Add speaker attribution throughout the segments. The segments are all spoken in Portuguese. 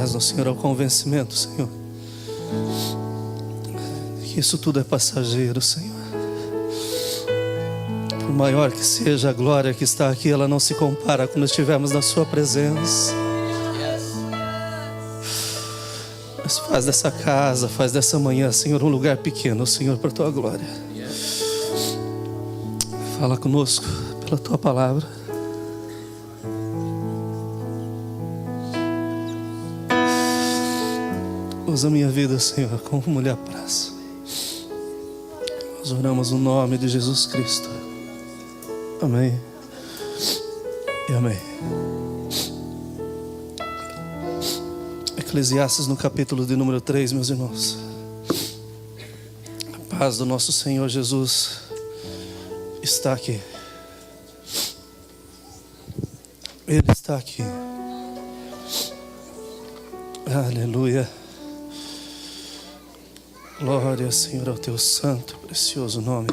Speaker 1: Traz-nos, Senhor, ao convencimento, Senhor, que isso tudo é passageiro, Senhor. Por maior que seja a glória que está aqui, ela não se compara quando estivermos na Sua presença. Mas faz dessa casa, faz dessa manhã, Senhor, um lugar pequeno, Senhor, para a Tua glória. Fala conosco pela Tua palavra. Usa a minha vida, Senhor, como mulher praça. Nós oramos no nome de Jesus Cristo. Amém e amém. Eclesiastes no capítulo de número 3, meus irmãos. A paz do nosso Senhor Jesus está aqui. Ele está aqui. Aleluia. Glória, Senhor, ao Teu santo, precioso nome.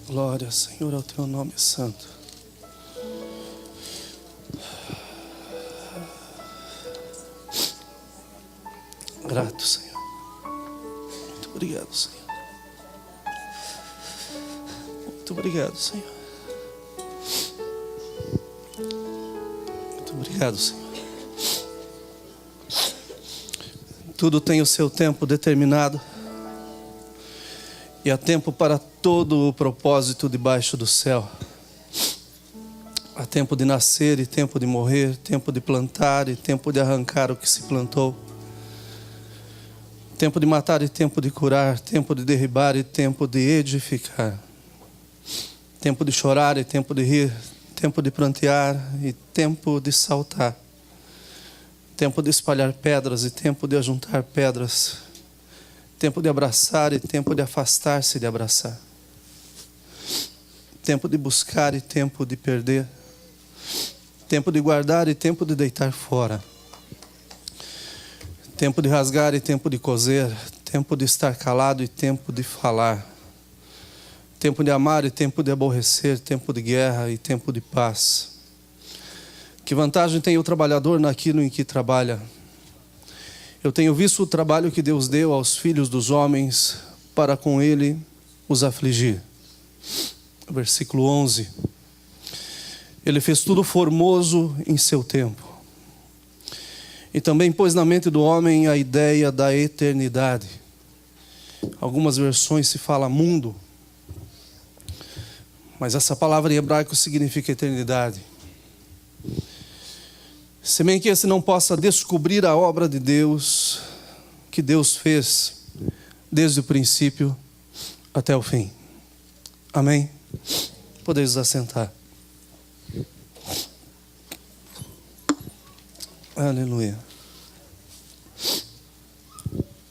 Speaker 1: Glória, Senhor, ao Teu nome santo. Grato, Senhor. Muito obrigado, Senhor. Muito obrigado, Senhor. Muito obrigado, Senhor. Tudo tem o seu tempo determinado. E há tempo para todo o propósito debaixo do céu. Há tempo de nascer e tempo de morrer, tempo de plantar e tempo de arrancar o que se plantou. Tempo de matar e tempo de curar, tempo de derribar e tempo de edificar. Tempo de chorar e tempo de rir, tempo de prantear e tempo de saltar. Tempo de espalhar pedras e tempo de ajuntar pedras. Tempo de abraçar e tempo de afastar-se de abraçar. Tempo de buscar e tempo de perder. Tempo de guardar e tempo de deitar fora. Tempo de rasgar e tempo de coser. Tempo de estar calado e tempo de falar. Tempo de amar e tempo de aborrecer. Tempo de guerra e tempo de paz. Que vantagem tem o trabalhador naquilo em que trabalha? Eu tenho visto o trabalho que Deus deu aos filhos dos homens para com ele os afligir. Versículo 11. Ele fez tudo formoso em seu tempo. E também pôs na mente do homem a ideia da eternidade. Algumas versões se fala mundo. Mas essa palavra em hebraico significa eternidade. Se bem que esse não possa descobrir a obra de Deus, que Deus fez desde o princípio até o fim. Amém? Podeis nos assentar. Aleluia.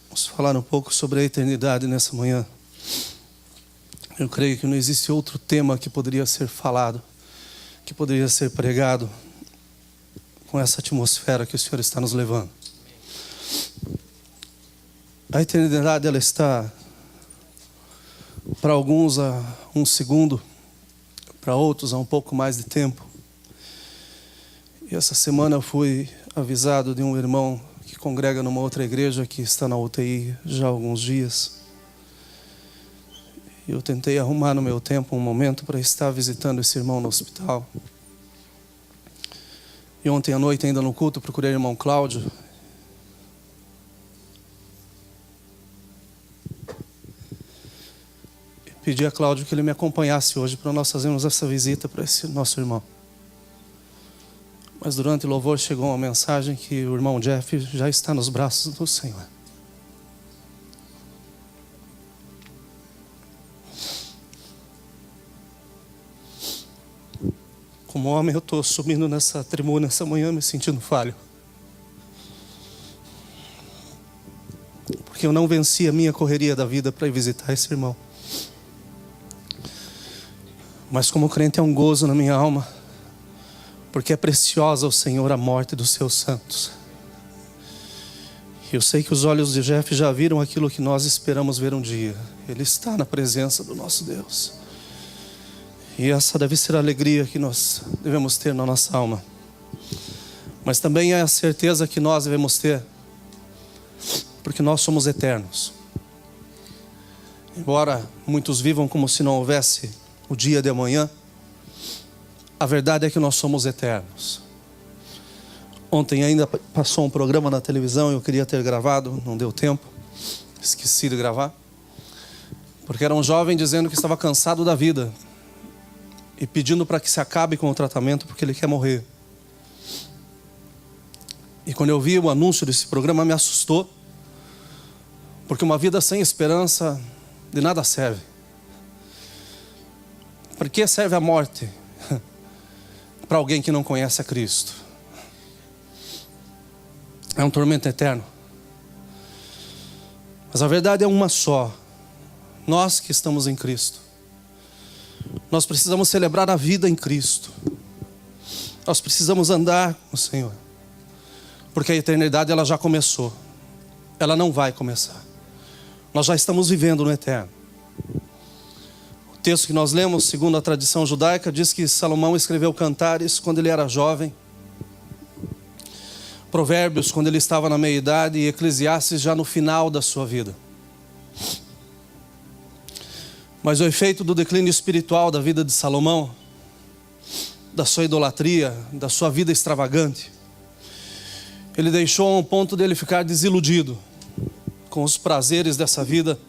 Speaker 1: Vamos falar um pouco sobre a eternidade nessa manhã. Eu creio que não existe outro tema que poderia ser falado, que poderia ser pregado com essa atmosfera que o Senhor está nos levando. A eternidade, ela está para alguns a um segundo, para outros a um pouco mais de tempo. E essa semana eu fui avisado de um irmão que congrega numa outra igreja que está na UTI já há alguns dias. E eu tentei arrumar no meu tempo um momento para estar visitando esse irmão no hospital. E ontem à noite, ainda no culto, procurei o irmão Cláudio. E pedi a Cláudio que ele me acompanhasse hoje para nós fazermos essa visita para esse nosso irmão. Mas durante o louvor chegou uma mensagem que o irmão Jeff já está nos braços do Senhor. Como homem, eu estou subindo nessa tribuna essa manhã me sentindo falho. Porque eu não venci a minha correria da vida para ir visitar esse irmão. Mas como crente é um gozo na minha alma, porque é preciosa ao Senhor a morte dos seus santos. Eu sei que os olhos de Jeff já viram aquilo que nós esperamos ver um dia. Ele está na presença do nosso Deus. E essa deve ser a alegria que nós devemos ter na nossa alma. Mas também é a certeza que nós devemos ter, porque nós somos eternos. Embora muitos vivam como se não houvesse o dia de amanhã, a verdade é que nós somos eternos. Ontem ainda passou um programa na televisão, eu queria ter gravado, não deu tempo, esqueci de gravar, porque era um jovem dizendo que estava cansado da vida e pedindo para que se acabe com o tratamento porque ele quer morrer. E quando eu vi o anúncio desse programa, me assustou, porque uma vida sem esperança de nada serve. Para que serve a morte para alguém que não conhece a Cristo? É um tormento eterno. Mas a verdade é uma só. Nós que estamos em Cristo, nós precisamos celebrar a vida em Cristo. Nós precisamos andar com o Senhor, porque a eternidade ela já começou. Ela não vai começar. Nós já estamos vivendo no eterno. O texto que nós lemos, segundo a tradição judaica, diz que Salomão escreveu Cantares quando ele era jovem, Provérbios quando ele estava na meia-idade e Eclesiastes já no final da sua vida. Mas o efeito do declínio espiritual da vida de Salomão, da sua idolatria, da sua vida extravagante, ele deixou a um ponto dele ficar desiludido com os prazeres dessa vida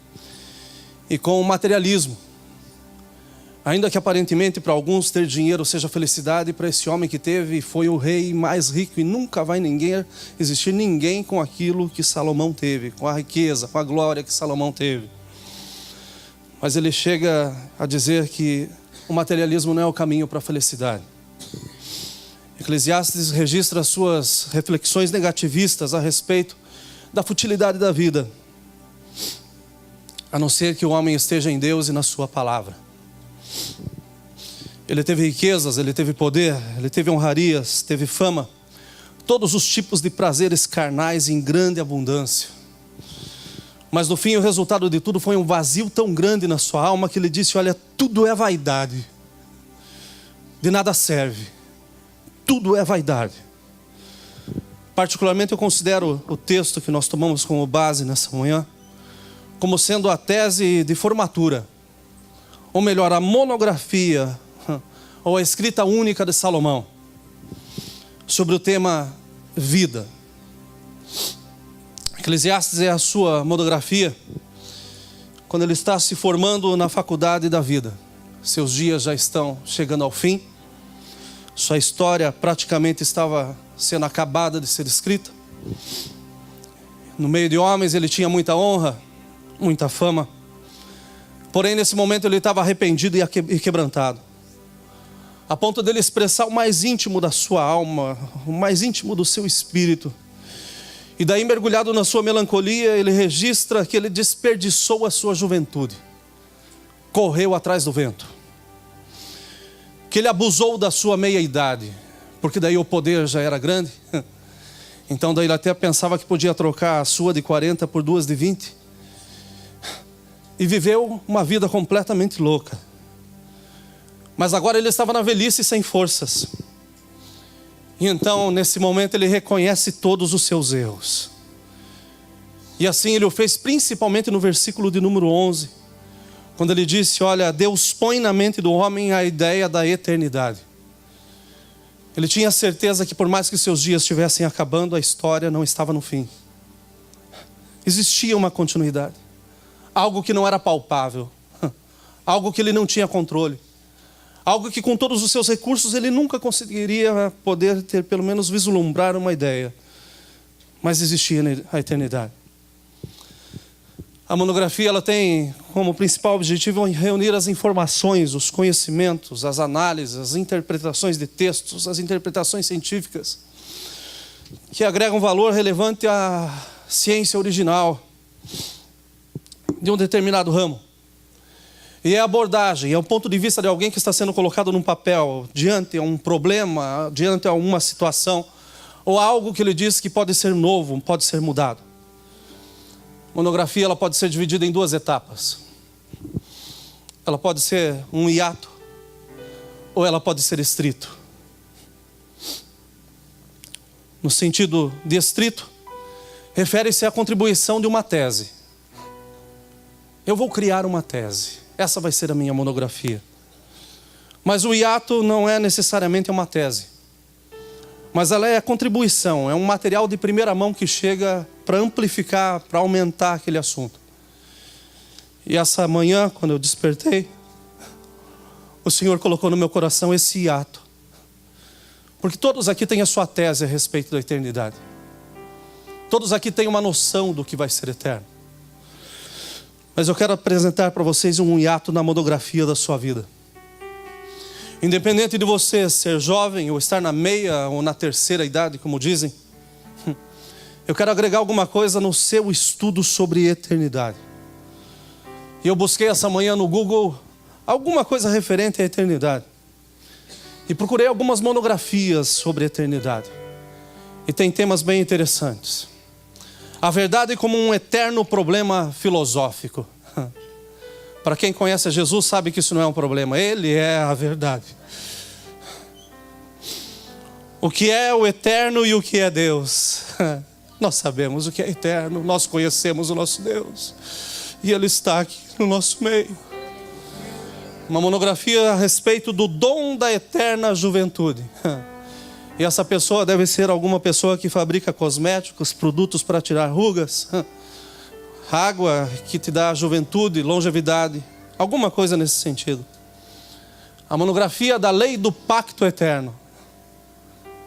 Speaker 1: e com o materialismo. Ainda que aparentemente para alguns ter dinheiro seja felicidade, para esse homem que teve e foi o rei mais rico, e nunca vai existir ninguém com aquilo que Salomão teve, com a riqueza, com a glória que Salomão teve. Mas ele chega a dizer que o materialismo não é o caminho para a felicidade. Eclesiastes registra suas reflexões negativistas a respeito da futilidade da vida, a não ser que o homem esteja em Deus e na sua palavra. Ele teve riquezas, ele teve poder, ele teve honrarias, teve fama, todos os tipos de prazeres carnais em grande abundância. Mas no fim o resultado de tudo foi um vazio tão grande na sua alma que ele disse: olha, tudo é vaidade, de nada serve, tudo é vaidade. Particularmente eu considero o texto que nós tomamos como base nessa manhã como sendo a tese de formatura, ou melhor, a monografia ou a escrita única de Salomão sobre o tema vida. Eclesiastes é a sua monografia quando ele está se formando na faculdade da vida. Seus dias já estão chegando ao fim, sua história praticamente estava sendo acabada de ser escrita. No meio de homens ele tinha muita honra, muita fama, porém nesse momento ele estava arrependido e quebrantado, a ponto dele expressar o mais íntimo da sua alma, o mais íntimo do seu espírito. E daí, mergulhado na sua melancolia, ele registra que ele desperdiçou a sua juventude, correu atrás do vento, que ele abusou da sua meia-idade, porque daí o poder já era grande. Então daí ele até pensava que podia trocar a sua de 40 por duas de 20. E viveu uma vida completamente louca. Mas agora ele estava na velhice sem forças. E então, nesse momento, ele reconhece todos os seus erros. E assim ele o fez principalmente no versículo de número 11. Quando ele disse: olha, Deus põe na mente do homem a ideia da eternidade. Ele tinha certeza que por mais que seus dias estivessem acabando, a história não estava no fim. Existia uma continuidade. Algo que não era palpável. Algo que ele não tinha controle. Algo que com todos os seus recursos ele nunca conseguiria poder ter, pelo menos vislumbrar uma ideia. Mas existia a eternidade. A monografia ela tem como principal objetivo reunir as informações, os conhecimentos, as análises, as interpretações de textos, as interpretações científicas, que agregam valor relevante à ciência original de um determinado ramo. E é a abordagem, é o ponto de vista de alguém que está sendo colocado num papel, diante a um problema, diante a uma situação, ou algo que ele diz que pode ser novo, pode ser mudado. A monografia ela pode ser dividida em duas etapas. Ela pode ser um hiato, ou ela pode ser estrito. No sentido de estrito, refere-se à contribuição de uma tese. Eu vou criar uma tese. Essa vai ser a minha monografia. Mas o hiato não é necessariamente uma tese. Mas ela é a contribuição, é um material de primeira mão que chega para amplificar, para aumentar aquele assunto. E essa manhã, quando eu despertei, o Senhor colocou no meu coração esse hiato. Porque todos aqui têm a sua tese a respeito da eternidade. Todos aqui têm uma noção do que vai ser eterno. Mas eu quero apresentar para vocês um hiato na monografia da sua vida. Independente de você ser jovem ou estar na meia ou na terceira idade, como dizem, eu quero agregar alguma coisa no seu estudo sobre eternidade. E eu busquei essa manhã no Google alguma coisa referente à eternidade. E procurei algumas monografias sobre eternidade. E tem temas bem interessantes. A verdade como um eterno problema filosófico. Para quem conhece Jesus sabe que isso não é um problema. Ele é a verdade. O que é o eterno e o que é Deus? Nós sabemos o que é eterno. Nós conhecemos o nosso Deus. E Ele está aqui no nosso meio. Uma monografia a respeito do dom da eterna juventude. E essa pessoa deve ser alguma pessoa que fabrica cosméticos, produtos para tirar rugas, água que te dá juventude, longevidade, alguma coisa nesse sentido. A monografia da lei do pacto eterno.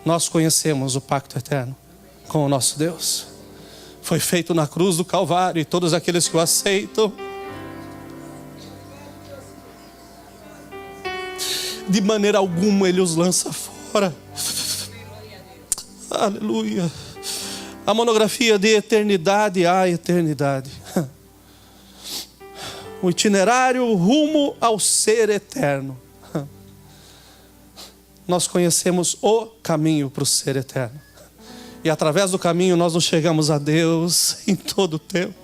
Speaker 1: Nós conhecemos o pacto eterno com o nosso Deus. Foi feito na cruz do Calvário e todos aqueles que o aceitam, de maneira alguma Ele os lança fora. Aleluia. A monografia de eternidade à eternidade. O itinerário rumo ao ser eterno. Nós conhecemos o caminho para o ser eterno. E através do caminho nós nos chegamos a Deus em todo o tempo.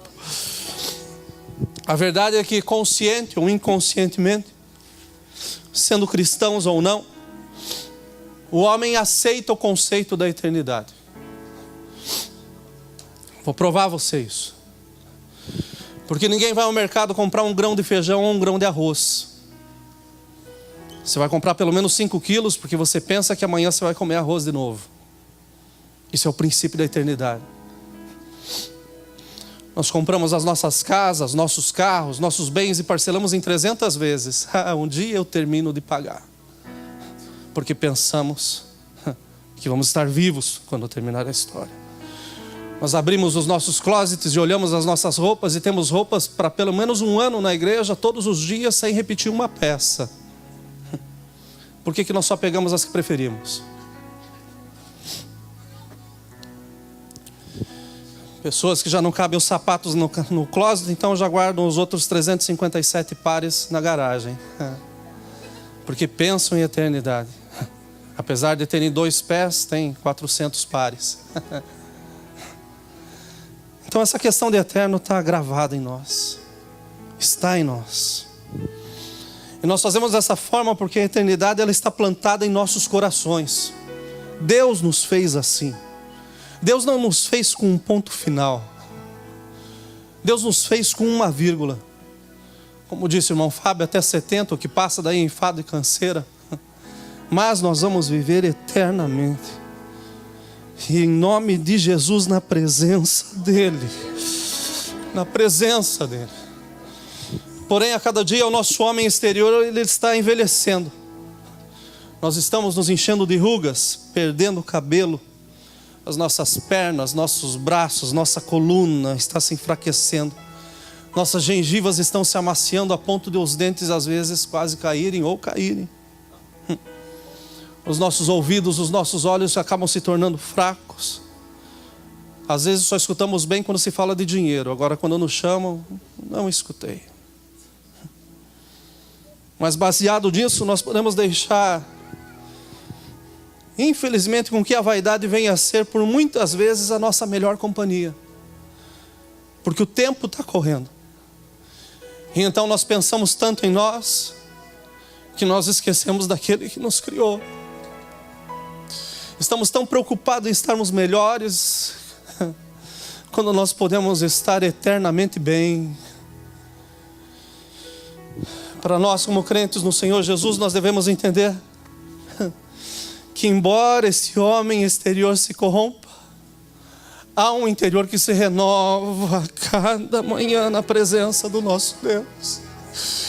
Speaker 1: A verdade é que consciente ou inconscientemente, sendo cristãos ou não, o homem aceita o conceito da eternidade. Vou provar a você isso. Porque ninguém vai ao mercado comprar um grão de feijão ou um grão de arroz. Você vai comprar pelo menos 5 quilos, porque você pensa que amanhã você vai comer arroz de novo. Isso é o princípio da eternidade. Nós compramos as nossas casas, nossos carros, nossos bens e parcelamos em 300 vezes. Um dia eu termino de pagar. Porque pensamos que vamos estar vivos quando terminar a história. Nós abrimos os nossos closets e olhamos as nossas roupas e temos roupas para pelo menos um ano na igreja, todos os dias, sem repetir uma peça. Por que nós só pegamos as que preferimos? Pessoas que já não cabem os sapatos no closet, então já guardam os outros 357 pares na garagem. Porque pensam em eternidade. Apesar de terem 2 pés, tem 400 pares. Então essa questão de eterno está gravada em nós. Está em nós. E nós fazemos dessa forma porque a eternidade ela está plantada em nossos corações. Deus nos fez assim. Deus não nos fez com um ponto final. Deus nos fez com uma vírgula. Como disse o irmão Fábio, até 70, o que passa daí enfado e canseira. Mas nós vamos viver eternamente. E em nome de Jesus, na presença dEle. Na presença dEle. Porém, a cada dia o nosso homem exterior ele está envelhecendo. Nós estamos nos enchendo de rugas, perdendo o cabelo. As nossas pernas, nossos braços, nossa coluna está se enfraquecendo. Nossas gengivas estão se amaciando a ponto de os dentes às vezes quase caírem ou caírem. Os nossos ouvidos, os nossos olhos acabam se tornando fracos. Às vezes só escutamos bem quando se fala de dinheiro. Agora quando nos chamam, não escutei. Mas baseado nisso, nós podemos deixar, infelizmente, com que a vaidade venha a ser, por muitas vezes, a nossa melhor companhia. Porque o tempo está correndo. E então nós pensamos tanto em nós, que nós esquecemos daquele que nos criou. Estamos tão preocupados em estarmos melhores, quando nós podemos estar eternamente bem. Para nós, como crentes no Senhor Jesus, nós devemos entender que, embora esse homem exterior se corrompa, há um interior que se renova a cada manhã na presença do nosso Deus.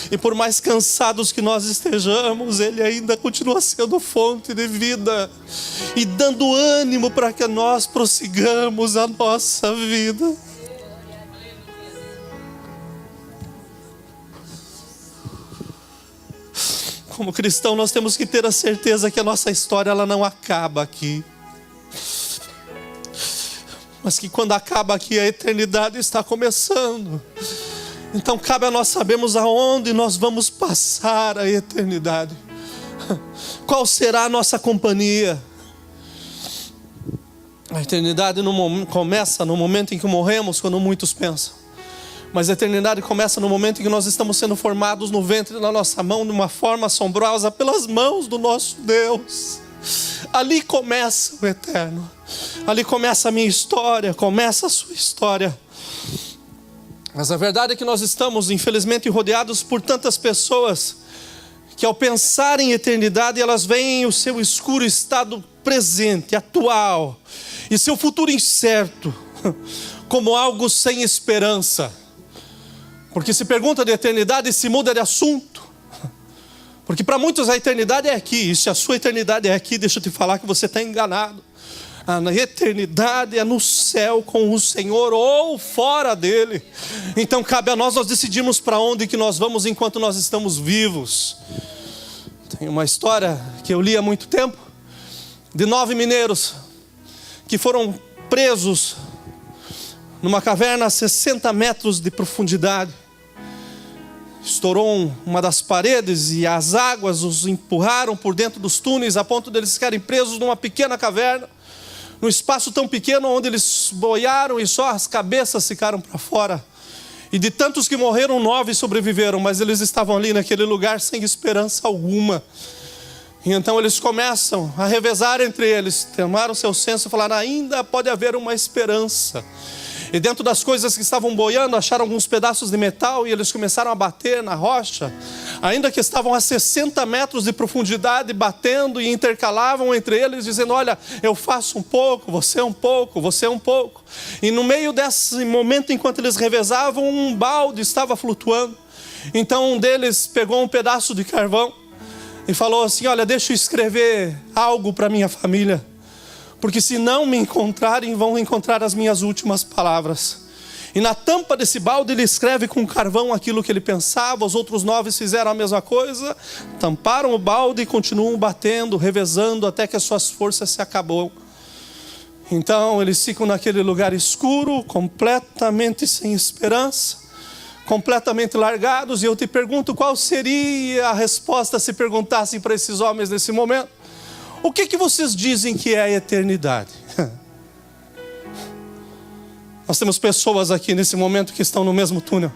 Speaker 1: E por mais cansados que nós estejamos, Ele ainda continua sendo fonte de vida e dando ânimo para que nós prossigamos a nossa vida. Como cristão, nós temos que ter a certeza que a nossa história ela não acaba aqui, mas que quando acaba aqui, a eternidade está começando. Então cabe a nós sabermos aonde nós vamos passar a eternidade. Qual será a nossa companhia? A eternidade começa no momento em que morremos, quando muitos pensam. Mas a eternidade começa no momento em que nós estamos sendo formados no ventre da nossa mão, de uma forma assombrosa, pelas mãos do nosso Deus. Ali começa o eterno. Ali começa a minha história, começa a sua história. Mas a verdade é que nós estamos, infelizmente, rodeados por tantas pessoas que, ao pensar em eternidade, elas veem o seu escuro estado presente, atual, e seu futuro incerto, como algo sem esperança. Porque se pergunta de eternidade e se muda de assunto. Porque para muitos a eternidade é aqui, e se a sua eternidade é aqui, deixa eu te falar que você está enganado. A eternidade é no céu com o Senhor ou fora dele. Então cabe a nós decidirmos para onde que nós vamos enquanto nós estamos vivos. Tem uma história que eu li há muito tempo, de 9 mineiros que foram presos numa caverna a 60 metros de profundidade. Estourou uma das paredes e as águas os empurraram por dentro dos túneis, a ponto de eles ficarem presos numa pequena caverna, num espaço tão pequeno onde eles boiaram e só as cabeças ficaram para fora. E de tantos que morreram, 9 sobreviveram, mas eles estavam ali naquele lugar sem esperança alguma. E então eles começam a revezar entre eles, tomaram seu senso e falaram: ainda pode haver uma esperança. E dentro das coisas que estavam boiando, acharam alguns pedaços de metal e eles começaram a bater na rocha, ainda que estavam a 60 metros de profundidade, batendo e intercalavam entre eles, dizendo: olha, eu faço um pouco, você um pouco, você um pouco. E no meio desse momento, enquanto eles revezavam, um balde estava flutuando. Então um deles pegou um pedaço de carvão e falou assim: olha, deixa eu escrever algo para minha família, porque se não me encontrarem, vão encontrar as minhas últimas palavras. E na tampa desse balde ele escreve com carvão aquilo que ele pensava. Os outros 9 fizeram a mesma coisa, tamparam o balde e continuam batendo, revezando, até que as suas forças se acabou. Então eles ficam naquele lugar escuro, completamente sem esperança, completamente largados. E eu te pergunto, qual seria a resposta se perguntassem para esses homens nesse momento: o que vocês dizem que é a eternidade? Nós temos pessoas aqui nesse momento que estão no mesmo túnel.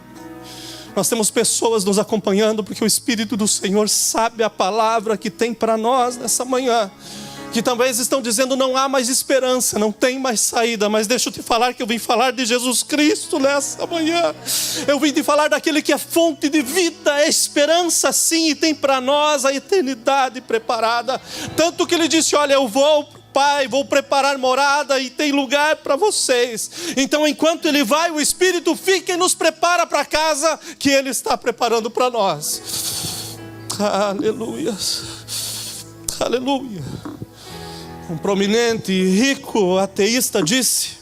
Speaker 1: Nós temos pessoas nos acompanhando porque o Espírito do Senhor sabe a palavra que tem para nós nessa manhã, que talvez estão dizendo: não há mais esperança, não tem mais saída. Mas deixa eu te falar que eu vim falar de Jesus Cristo nessa manhã. Eu vim te falar daquele que é fonte de vida, é esperança sim, e tem para nós a eternidade preparada. Tanto que ele disse: olha, eu vou, Pai, vou preparar morada e tem lugar para vocês. Então enquanto ele vai, o Espírito fica e nos prepara para a casa que ele está preparando para nós. Aleluia, aleluia. Um prominente e rico ateísta disse: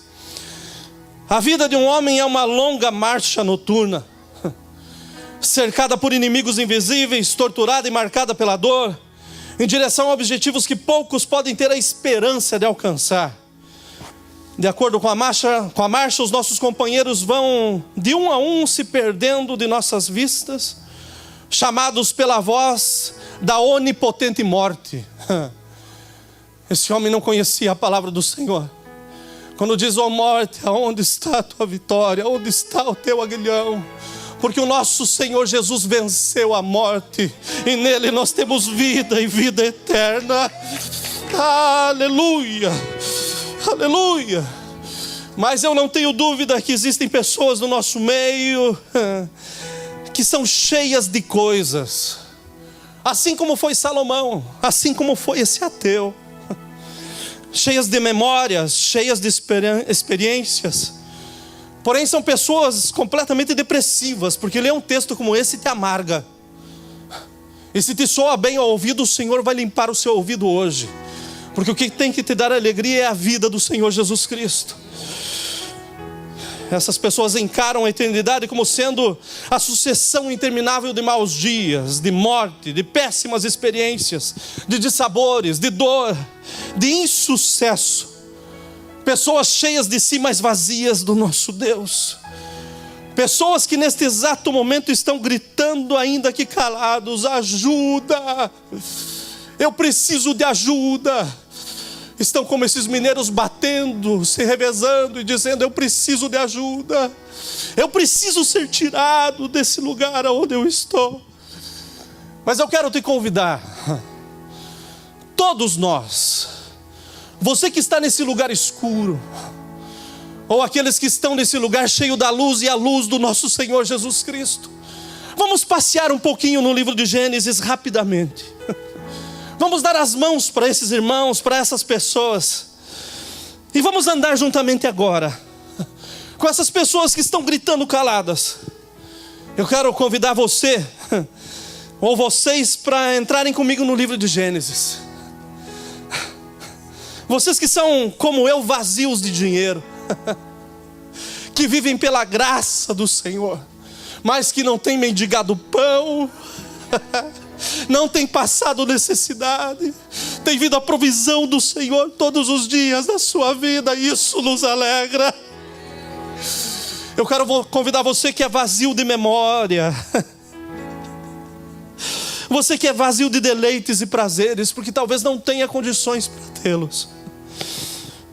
Speaker 1: a vida de um homem é uma longa marcha noturna, cercada por inimigos invisíveis, torturada e marcada pela dor, em direção a objetivos que poucos podem ter a esperança de alcançar. De acordo com a marcha, os nossos companheiros vão de um a um se perdendo de nossas vistas, chamados pela voz da onipotente morte. Esse homem não conhecia a palavra do Senhor. Quando diz: ó morte, aonde está a tua vitória? Onde está o teu aguilhão? Porque o nosso Senhor Jesus venceu a morte, e nele nós temos vida e vida eterna. Aleluia, aleluia. Mas eu não tenho dúvida que existem pessoas no nosso meio que são cheias de coisas, assim como foi Salomão, assim como foi esse ateu, cheias de memórias, cheias de experiências. Porém são pessoas completamente depressivas, porque ler um texto como esse te amarga. E se te soa bem ao ouvido, o Senhor vai limpar o seu ouvido hoje. Porque o que tem que te dar alegria é a vida do Senhor Jesus Cristo. Essas pessoas encaram a eternidade como sendo a sucessão interminável de maus dias, de morte, de péssimas experiências, de dissabores, de dor, de insucesso. Pessoas cheias de si, mas vazias do nosso Deus. Pessoas que neste exato momento estão gritando ainda que calados: ajuda, eu preciso de ajuda. Estão como esses mineiros batendo, se revezando e dizendo: eu preciso de ajuda. Eu preciso ser tirado desse lugar onde eu estou. Mas eu quero te convidar, todos nós, você que está nesse lugar escuro, ou aqueles que estão nesse lugar cheio da luz e a luz do nosso Senhor Jesus Cristo, vamos passear um pouquinho no livro de Gênesis rapidamente. Vamos dar as mãos para esses irmãos, para essas pessoas, e vamos andar juntamente agora com essas pessoas que estão gritando caladas. Eu quero convidar você, ou vocês, para entrarem comigo no livro de Gênesis. Vocês que são como eu, vazios de dinheiro, que vivem pela graça do Senhor, mas que não têm mendigado pão, não tem passado necessidade, tem vindo a provisão do Senhor todos os dias da sua vida, e isso nos alegra. Eu quero convidar você que é vazio de memória, você que é vazio de deleites e prazeres, porque talvez não tenha condições para tê-los,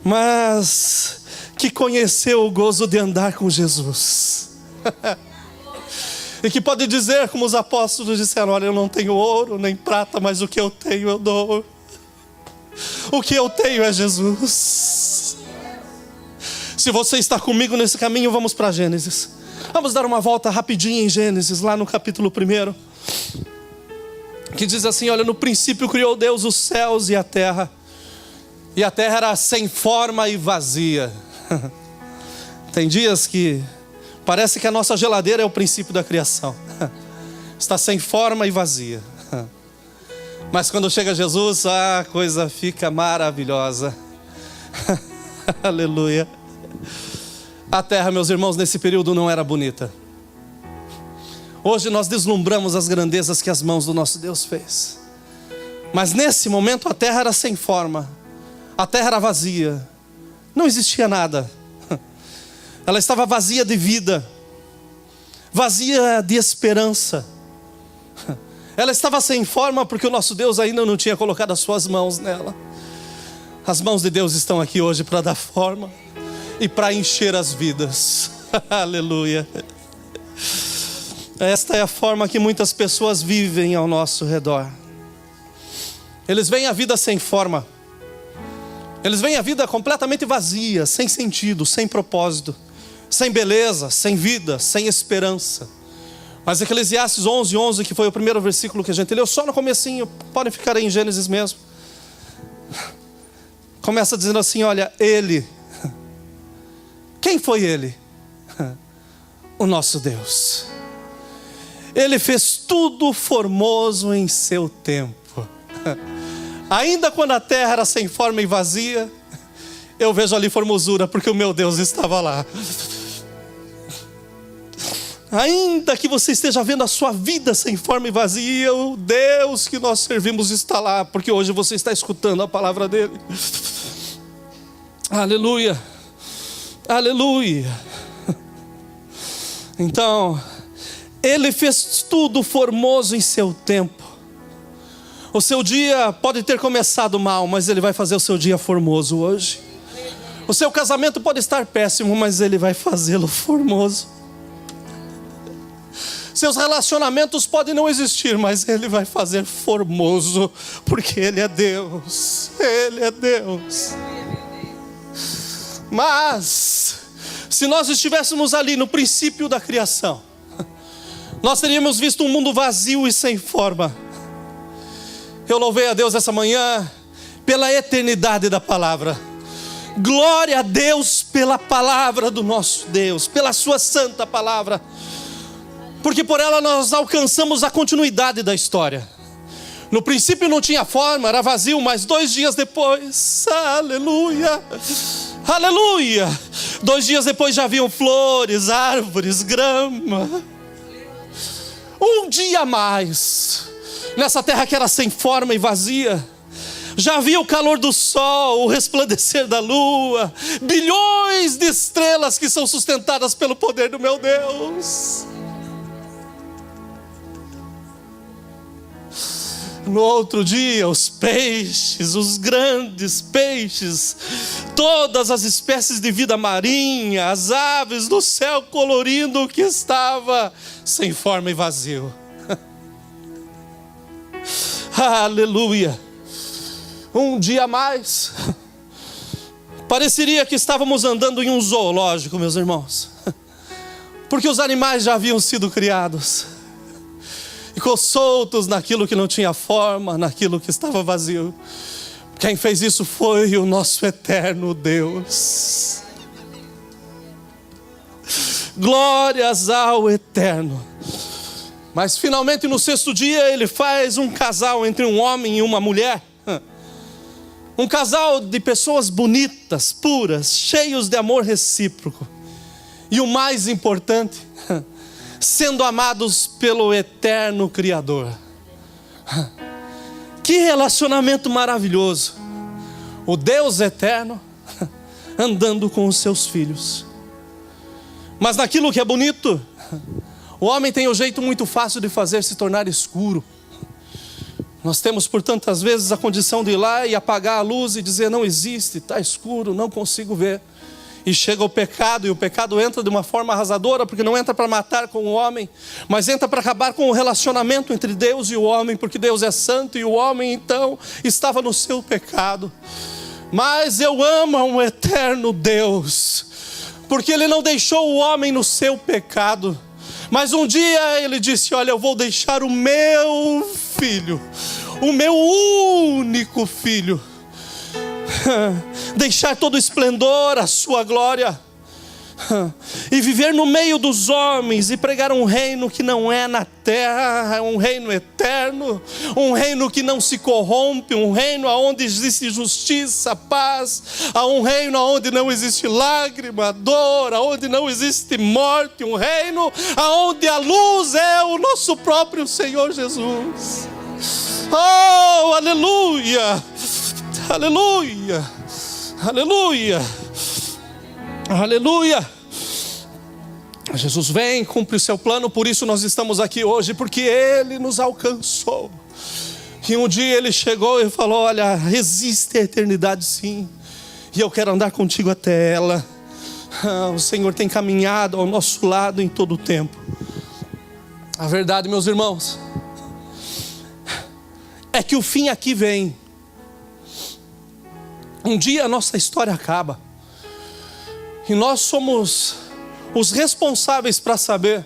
Speaker 1: mas que conheceu o gozo de andar com Jesus. E que pode dizer, como os apóstolos disseram: olha, eu não tenho ouro nem prata, mas o que eu tenho eu dou. O que eu tenho é Jesus. Se você está comigo nesse caminho, vamos para Gênesis. Vamos dar uma volta rapidinho em Gênesis, lá no capítulo 1, que diz assim: olha, no princípio criou Deus os céus e a terra era sem forma e vazia. Tem dias que parece que a nossa geladeira é o princípio da criação. Está sem forma e vazia. Mas quando chega Jesus, a coisa fica maravilhosa. Aleluia. A terra, meus irmãos, nesse período não era bonita. Hoje nós deslumbramos as grandezas que as mãos do nosso Deus fez. Mas nesse momento a terra era sem forma. A terra era vazia. Não existia nada. Ela estava vazia de vida, vazia de esperança. Ela estava sem forma porque o nosso Deus ainda não tinha colocado as suas mãos nela. As mãos de Deus estão aqui hoje para dar forma e para encher as vidas. Aleluia. Esta é a forma que muitas pessoas vivem ao nosso redor. Eles veem a vida sem forma. Eles veem a vida completamente vazia, sem sentido, sem propósito, sem beleza, sem vida, sem esperança. Mas Eclesiastes 11:11, que foi o primeiro versículo que a gente leu, só no comecinho, podem ficar aí em Gênesis mesmo, começa dizendo assim: olha, ele, quem foi ele? O nosso Deus. Ele fez tudo formoso em seu tempo. Ainda quando a terra era sem forma e vazia, eu vejo ali formosura, porque o meu Deus estava lá. Ainda que você esteja vendo a sua vida sem forma e vazia, o Deus que nós servimos está lá, porque hoje você está escutando a palavra dele. Aleluia, aleluia. Então, ele fez tudo formoso em seu tempo. O seu dia pode ter começado mal, mas ele vai fazer o seu dia formoso hoje. O seu casamento pode estar péssimo, mas ele vai fazê-lo formoso. Seus relacionamentos podem não existir, mas Ele vai fazer formoso, porque Ele é Deus. Ele é Deus. Mas, se nós estivéssemos ali no princípio da criação, nós teríamos visto um mundo vazio e sem forma. Eu louvei a Deus essa manhã pela eternidade da palavra. Glória a Deus pela palavra do nosso Deus, pela sua santa palavra, porque por ela nós alcançamos a continuidade da história. No princípio não tinha forma, era vazio, mas 2 dias depois, aleluia, aleluia, 2 dias depois já haviam flores, árvores, grama. Um dia a mais, nessa terra que era sem forma e vazia, já havia o calor do sol, o resplandecer da lua, bilhões de estrelas que são sustentadas pelo poder do meu Deus. No outro dia, os peixes, os grandes peixes, todas as espécies de vida marinha, as aves do céu colorindo que estava sem forma e vazio. Aleluia. Um dia a mais. Pareceria que estávamos andando em um zoológico, meus irmãos, porque os animais já haviam sido criados, ficou soltos naquilo que não tinha forma, naquilo que estava vazio. Quem fez isso foi o nosso eterno Deus. Glórias ao eterno. Mas finalmente no 6º dia Ele faz um casal entre um homem e uma mulher. Um casal de pessoas bonitas, puras, cheios de amor recíproco. E o mais importante, sendo amados pelo eterno Criador. Que relacionamento maravilhoso. O Deus eterno andando com os seus filhos. Mas naquilo que é bonito, o homem tem o jeito muito fácil de fazer se tornar escuro. Nós temos por tantas vezes a condição de ir lá e apagar a luz e dizer: não existe, está escuro, não consigo ver. E chega o pecado, e o pecado entra de uma forma arrasadora, porque não entra para matar com o homem, mas entra para acabar com o relacionamento entre Deus e o homem, porque Deus é santo e o homem então estava no seu pecado. Mas eu amo um eterno Deus, porque Ele não deixou o homem no seu pecado. Mas um dia Ele disse: olha, eu vou deixar o meu filho, o meu único filho, deixar todo o esplendor, a sua glória, e viver no meio dos homens e pregar um reino que não é na terra, é um reino eterno, um reino que não se corrompe, um reino onde existe justiça, paz, um reino onde não existe lágrima, dor, onde não existe morte, um reino onde a luz é o nosso próprio Senhor Jesus. Oh, aleluia, aleluia, aleluia, aleluia. Jesus vem, cumpre o seu plano, por isso nós estamos aqui hoje, porque Ele nos alcançou. E um dia Ele chegou e falou: olha, existe a eternidade sim, e eu quero andar contigo até ela. O Senhor tem caminhado ao nosso lado em todo o tempo. A verdade, meus irmãos, é que o fim aqui vem. Um dia a nossa história acaba, e nós somos os responsáveis para saber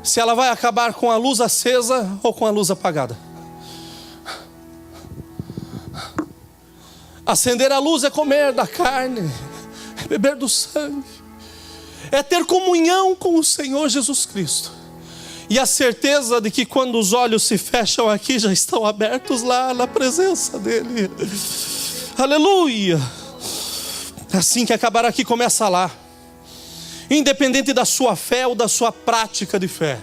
Speaker 1: se ela vai acabar com a luz acesa ou com a luz apagada. Acender a luz é comer da carne, é beber do sangue, é ter comunhão com o Senhor Jesus Cristo, e a certeza de que quando os olhos se fecham aqui, já estão abertos lá na presença dEle. Aleluia. Assim que acabar aqui, começa lá. Independente da sua fé ou da sua prática de fé,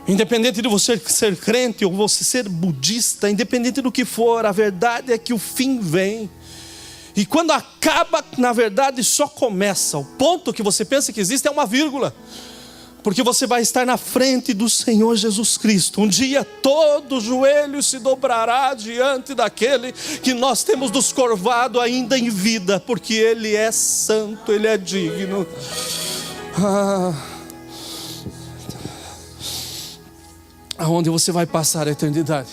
Speaker 1: independente de você ser crente ou você ser budista, independente do que for, a verdade é que o fim vem. E quando acaba, na verdade só começa. O ponto que você pensa que existe é uma vírgula, porque você vai estar na frente do Senhor Jesus Cristo. Um dia todo joelho se dobrará diante daquele que nós temos nos curvado ainda em vida, porque Ele é santo, Ele é digno. aonde você vai passar a eternidade?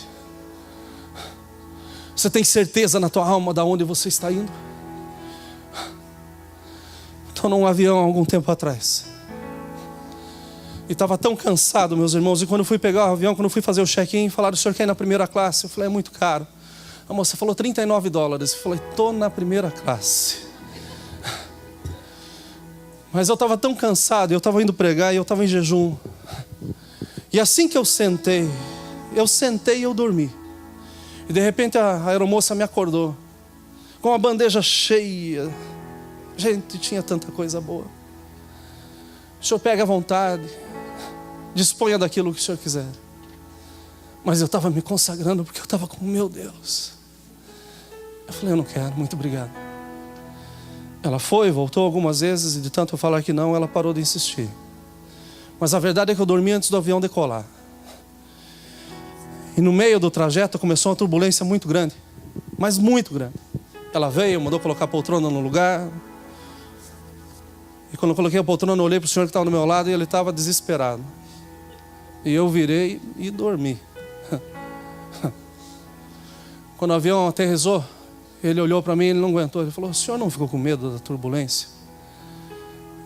Speaker 1: Você tem certeza na tua alma de onde você está indo? Estou num avião há algum tempo atrás. E estava tão cansado, meus irmãos. E quando eu fui pegar o avião, quando eu fui fazer o check-in, falaram: o senhor quer ir na primeira classe? Eu falei: é muito caro. A moça falou $39. Eu falei: estou na primeira classe. Mas eu estava tão cansado, eu estava indo pregar e eu estava em jejum. E assim que eu sentei e eu dormi. E de repente a aeromoça me acordou com uma bandeja cheia. Gente, tinha tanta coisa boa. O senhor pega à vontade, disponha daquilo que o senhor quiser. Mas eu estava me consagrando porque eu estava com meu Deus. Eu falei: eu não quero, muito obrigado. Ela foi, voltou algumas vezes, e de tanto eu falar que não, ela parou de insistir. Mas a verdade é que eu dormi antes do avião decolar. E no meio do trajeto começou uma turbulência muito grande. Mas muito grande. Ela veio, mandou colocar a poltrona no lugar. E quando eu coloquei a poltrona, eu olhei para o senhor que estava do meu lado e ele estava desesperado. E eu virei e dormi. Quando o avião aterrissou, ele olhou para mim e ele não aguentou. Ele falou: o senhor não ficou com medo da turbulência?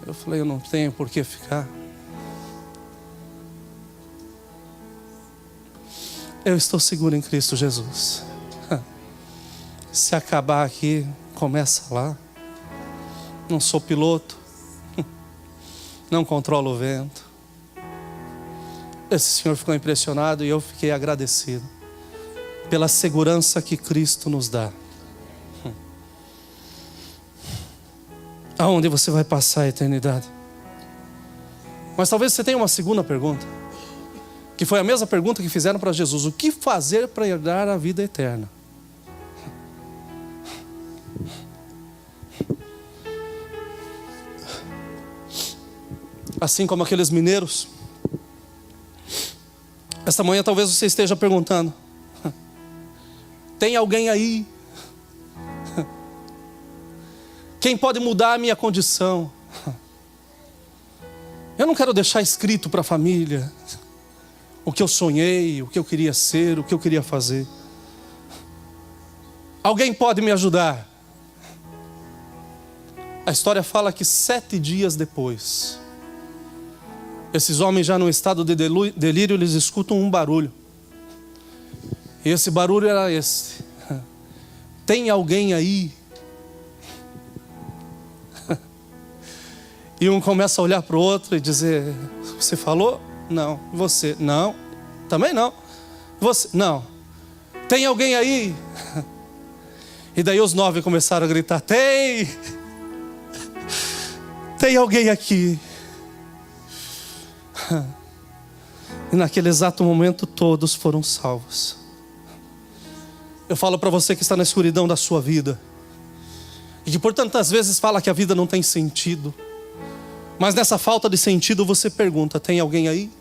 Speaker 1: Eu falei: eu não tenho por que ficar. Eu estou seguro em Cristo Jesus. Se acabar aqui, começa lá. Não sou piloto. Não controlo o vento. Esse senhor ficou impressionado e eu fiquei agradecido pela segurança que Cristo nos dá. Aonde você vai passar a eternidade? Mas talvez você tenha uma segunda pergunta, que foi a mesma pergunta que fizeram para Jesus: o que fazer para herdar a vida eterna? Assim como aqueles mineiros, esta manhã talvez você esteja perguntando: tem alguém aí? Quem pode mudar a minha condição? Eu não quero deixar escrito para a família o que eu sonhei, o que eu queria ser, o que eu queria fazer. Alguém pode me ajudar? A história fala que 7 dias depois, esses homens já no estado de delírio, eles escutam um barulho. E esse barulho era esse: tem alguém aí? E um começa a olhar para o outro e dizer: você falou? Não. Você? Não. Também não. Você? Não. Tem alguém aí? E daí os 9 começaram a gritar: tem! Tem alguém aqui? E naquele exato momento todos foram salvos. Eu falo para você que está na escuridão da sua vida, e que por tantas vezes fala que a vida não tem sentido, mas nessa falta de sentido você pergunta: tem alguém aí?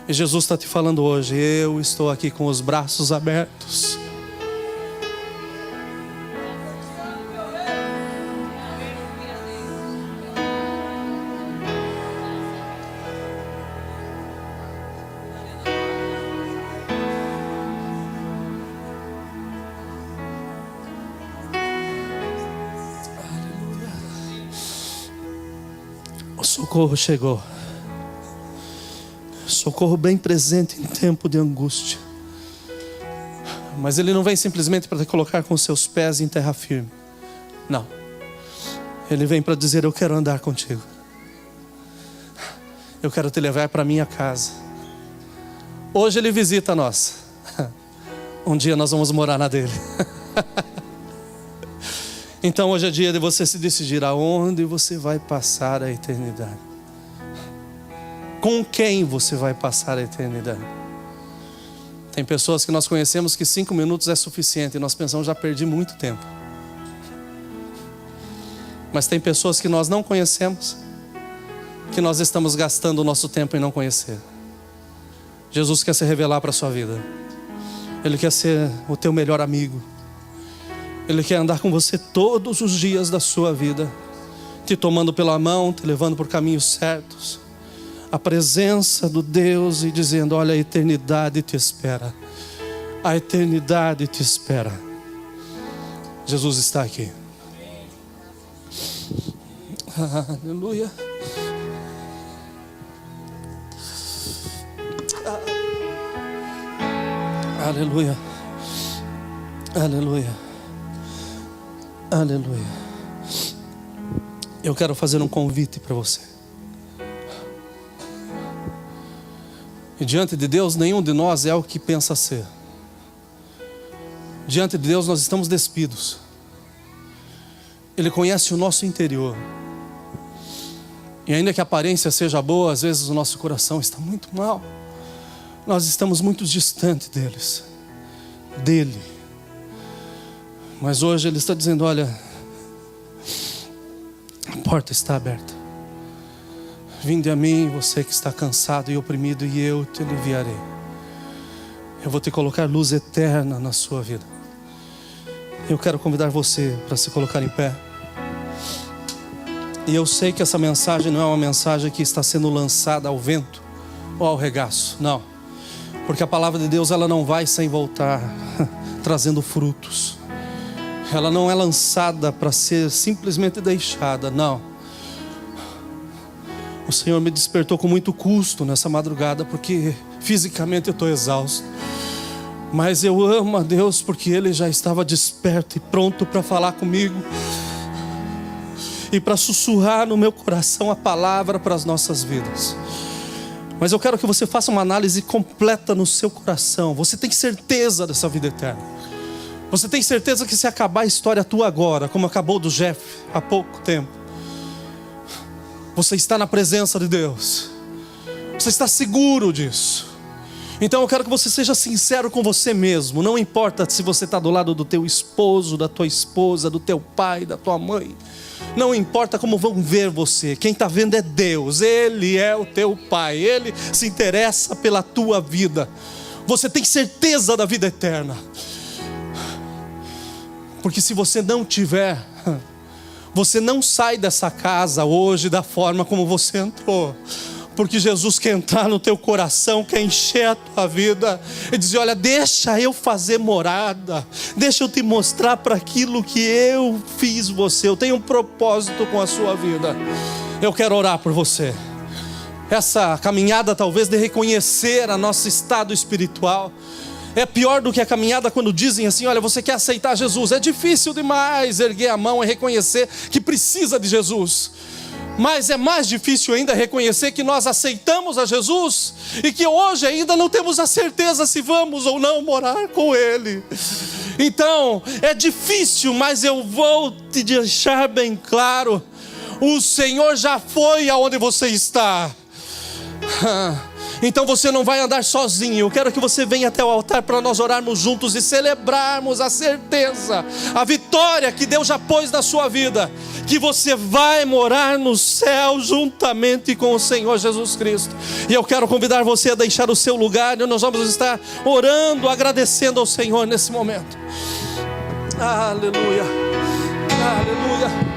Speaker 1: E Jesus está te falando hoje: eu estou aqui com os braços abertos. O socorro chegou. Socorro bem presente em tempo de angústia. Mas ele não vem simplesmente para te colocar com seus pés em terra firme. Não. Ele vem para dizer: eu quero andar contigo. Eu quero te levar para minha casa. Hoje ele visita nós. Um dia nós vamos morar na dele. Então hoje é dia de você se decidir aonde você vai passar a eternidade. Com quem você vai passar a eternidade? Tem pessoas que nós conhecemos que 5 minutos é suficiente e nós pensamos: já perdi muito tempo. Mas tem pessoas que nós não conhecemos, que nós estamos gastando o nosso tempo em não conhecer. Jesus quer se revelar para a sua vida. Ele quer ser o teu melhor amigo. Ele quer andar com você todos os dias da sua vida, te tomando pela mão, te levando por caminhos certos, a presença do Deus e dizendo: olha, a eternidade te espera. A eternidade te espera. Jesus está aqui. Aleluia. Aleluia. Aleluia. Aleluia. Eu quero fazer um convite para você. E diante de Deus, nenhum de nós é o que pensa ser. Diante de Deus, nós estamos despidos. Ele conhece o nosso interior. E ainda que a aparência seja boa, às vezes o nosso coração está muito mal. Nós estamos muito distantes dele. Mas hoje Ele está dizendo: olha, a porta está aberta. Vinde a mim, você que está cansado e oprimido, e eu te aliviarei. Eu vou te colocar luz eterna na sua vida. Eu quero convidar você para se colocar em pé. E eu sei que essa mensagem não é uma mensagem que está sendo lançada ao vento ou ao regaço, não. Porque a palavra de Deus, ela não vai sem voltar trazendo frutos. Ela não é lançada para ser simplesmente deixada, não. O Senhor me despertou com muito custo nessa madrugada, porque fisicamente eu estou exausto. Mas eu amo a Deus porque Ele já estava desperto e pronto para falar comigo. E para sussurrar no meu coração a palavra para as nossas vidas. Mas eu quero que você faça uma análise completa no seu coração. Você tem certeza dessa vida eterna? Você tem certeza que se acabar a história tua agora, como acabou do Jeff há pouco tempo, você está na presença de Deus? Você está seguro disso? Então eu quero que você seja sincero com você mesmo. Não importa se você está do lado do teu esposo, da tua esposa, do teu pai, da tua mãe. Não importa como vão ver você. Quem está vendo é Deus. Ele é o teu pai. Ele se interessa pela tua vida. Você tem certeza da vida eterna. Porque se você não tiver, você não sai dessa casa hoje da forma como você entrou. Porque Jesus quer entrar no teu coração, quer encher a tua vida e dizer: olha, deixa eu fazer morada, deixa eu te mostrar para aquilo que eu fiz você. Eu tenho um propósito com a sua vida. Eu quero orar por você. Essa caminhada talvez de reconhecer a nosso estado espiritual é pior do que a caminhada quando dizem assim: olha, você quer aceitar Jesus. É difícil demais erguer a mão e reconhecer que precisa de Jesus. Mas é mais difícil ainda reconhecer que nós aceitamos a Jesus e que hoje ainda não temos a certeza se vamos ou não morar com Ele. Então, é difícil, mas eu vou te deixar bem claro: o Senhor já foi aonde você está. Então você não vai andar sozinho. Eu quero que você venha até o altar para nós orarmos juntos e celebrarmos a certeza, a vitória que Deus já pôs na sua vida, que você vai morar no céu juntamente com o Senhor Jesus Cristo. E eu quero convidar você a deixar o seu lugar, e nós vamos estar orando, agradecendo ao Senhor nesse momento. Aleluia, aleluia.